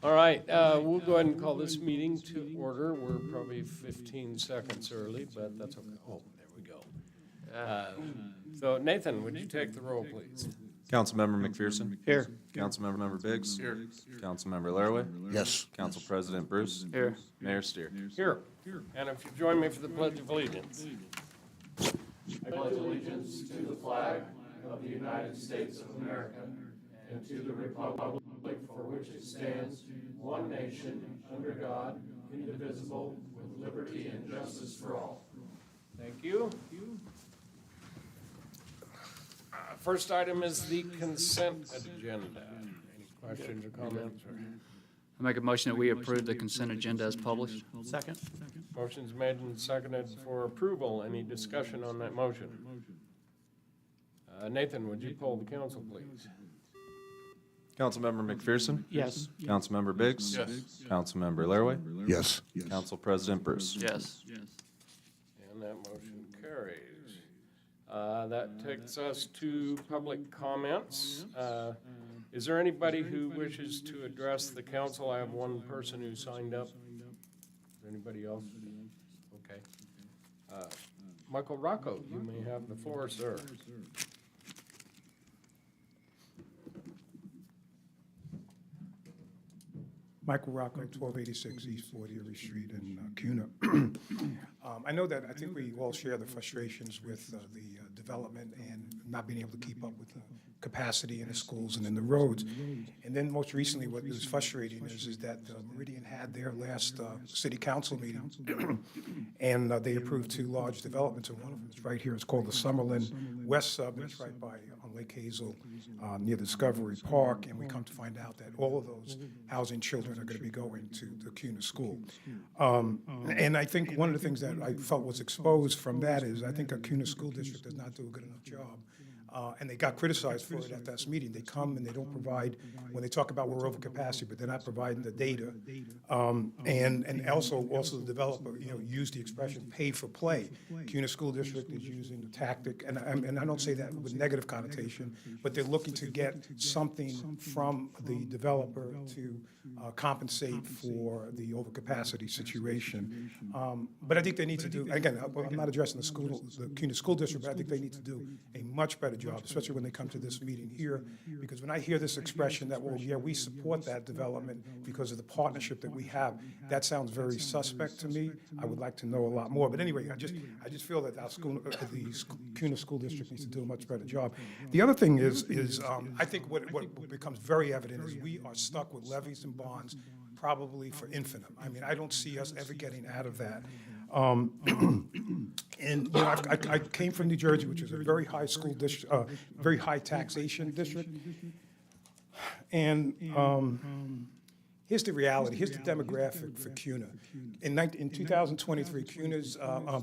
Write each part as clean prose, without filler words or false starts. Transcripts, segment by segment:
All right, we'll go ahead and call this meeting to order. We're probably 15 seconds early, but that's okay. Oh, there we go. So Nathan, would you take the roll, please? Councilmember McPherson. Here. Councilmember Biggs. Here. Councilmember Laraway. Yes. Council President Bruce. Here. Mayor Steer. Here. And if you join me for the Pledge of Allegiance. I pledge allegiance to the flag of the United States of America and to the republic for which it stands, one nation, under God, indivisible, with liberty and justice for all. Thank you. First item is the consent agenda. Any questions or comments? I make a motion that we approve the consent agenda as published. Second. Motion's made and seconded for approval. Any discussion on that motion? Nathan, would you poll the council, please? Councilmember McPherson. Yes. Councilmember Biggs. Yes. Councilmember Laraway. Yes. Council President Bruce. Yes. And that motion carries. That takes us to public comments. Is there anybody who wishes to address the council? I have one person who signed up. Is there anybody else? Okay. Michael Rocco, you may have the floor, sir. Michael Rocco, 1286 East 40 Erie Street in Cuna. I know that I think we all share the frustrations with the development and not being able to keep up with the capacity in the schools and in the roads. And then most recently, what was frustrating is that Meridian had their last city council meeting, and they approved two large developments, and one of them is right here. It's called the Summerlin West Sub. It's right by on Lake Hazel near Discovery Park, and we come to find out that all of those housing children are going to be going to the CUNA school. And I think one of the things that I felt was exposed from that is I think our CUNA school district does not do a good enough job. And they got criticized for it at that meeting. They come and they don't provide, when they talk about we're over capacity, but they're not providing the data. And also the developer, used the expression pay for play. CUNA School District is using the tactic, and I don't say that with negative connotation, but they're looking to get something from the developer to compensate for the overcapacity situation. But I think they need to do, again, I'm not addressing the CUNA School District, but I think they need to do a much better job, especially when they come to this meeting here, because when I hear this expression that, well, yeah, we support that development because of the partnership that we have, that sounds very suspect to me. I would like to know a lot more. But anyway, I just feel that our school, the CUNA School District needs to do a much better job. The other thing is I think what becomes very evident is we are stuck with levies and bonds probably for infinitum. I mean, I don't see us ever getting out of that. And I came from New Jersey, which is a very high school district, very high taxation district. And here's the reality. Here's the demographic for CUNA. In 2023, CUNA's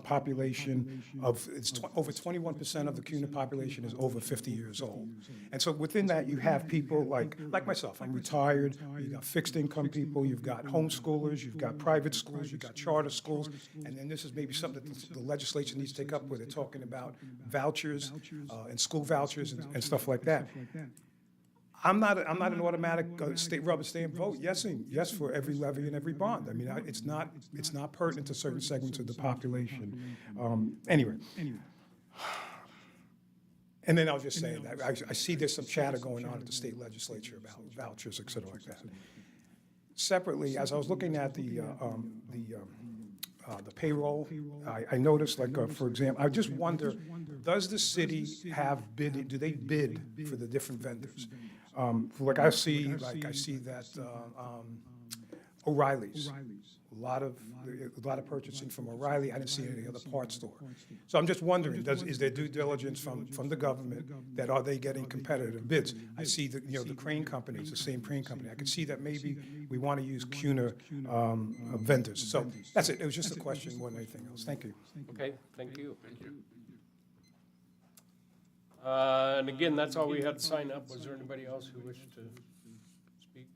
population over 21% of the CUNA population is over 50 years old. And so within that, you have people like myself. I'm retired. You've got fixed income people. You've got homeschoolers. You've got private schools. You've got charter schools. And then this is maybe something that the legislature needs to take up, where they're talking about vouchers and school vouchers and stuff like that. I'm not an automatic rubber stamp vote. Yes for every levy and every bond. I mean, it's not pertinent to certain segments of the population. Anyway. And then I'll just say that I see there's some chatter going on at the state legislature about vouchers, et cetera, like that. Separately, as I was looking at the payroll, I noticed, for example, I just wonder, does the city do they bid for the different vendors? I see that O'Reilly's, a lot of purchasing from O'Reilly. I didn't see any other parts store. So I'm just wondering, is there due diligence from the government that are they getting competitive bids? I see that the crane company is the same crane company. I could see that maybe we want to use CUNA vendors. So that's it. It was just a question more than anything else. Thank you. Okay, thank you. And again, that's all we had to sign up. Was there anybody else who wished to speak?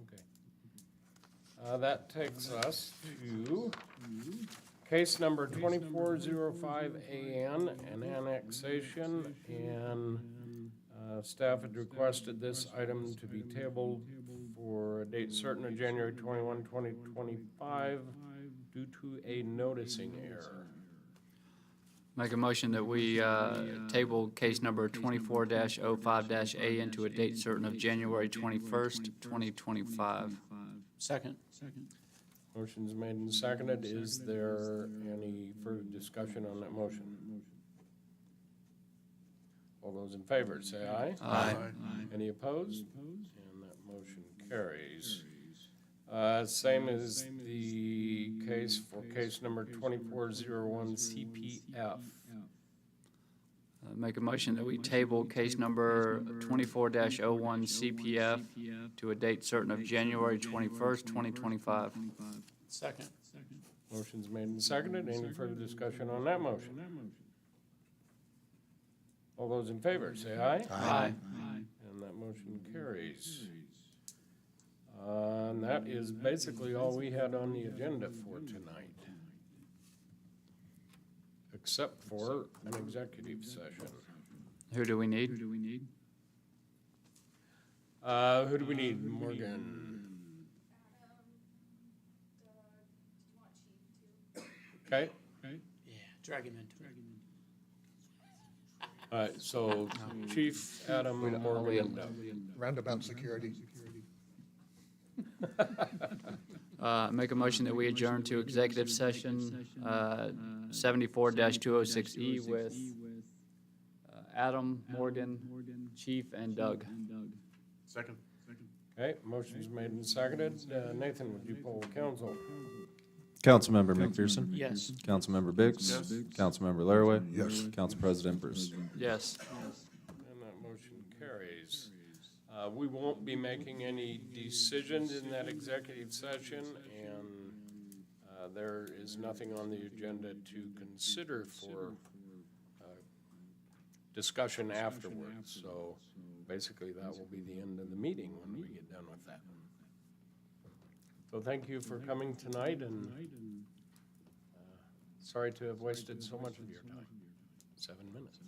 Okay. That takes us to case number 2405AN, an annexation and Staff had requested this item to be tabled for a date certain of January 21, 2025, due to a noticing error. Make a motion that we table case number 24-05-A into a date certain of January 21st, 2025. Second. Motion's made and seconded. Is there any further discussion on that motion? All those in favor, say aye. Aye. Any opposed? And that motion carries. Same as the case for case number 2401 CPF. Make a motion that we table case number 24-01 CPF to a date certain of January 21st, 2025. Second. Motion's made and seconded. Any further discussion on that motion? All those in favor, say aye. Aye. And that motion carries. And that is basically all we had on the agenda for tonight, except for an executive session. Who do we need? Who do we need? Morgan. Okay, Yeah, drag him into it. all right, so Chief, Adam, Morgan, and Doug. Roundabout security. Make a motion that we adjourn to executive session 74-206E with Adam, Morgan, Chief, and Doug. Second. Okay, motion's made and seconded. Nathan, would you poll the council? Councilmember McPherson? Yes. Councilmember Biggs? Yes. Councilmember Laraway? Yes. Council President Bruce? Yes. And that motion carries. We won't be making any decisions in that executive session, and there is nothing on the agenda to consider for discussion afterwards. So basically, that will be the end of the meeting when we get done with that. So thank you for coming tonight, and sorry to have wasted so much of your time. 7 minutes.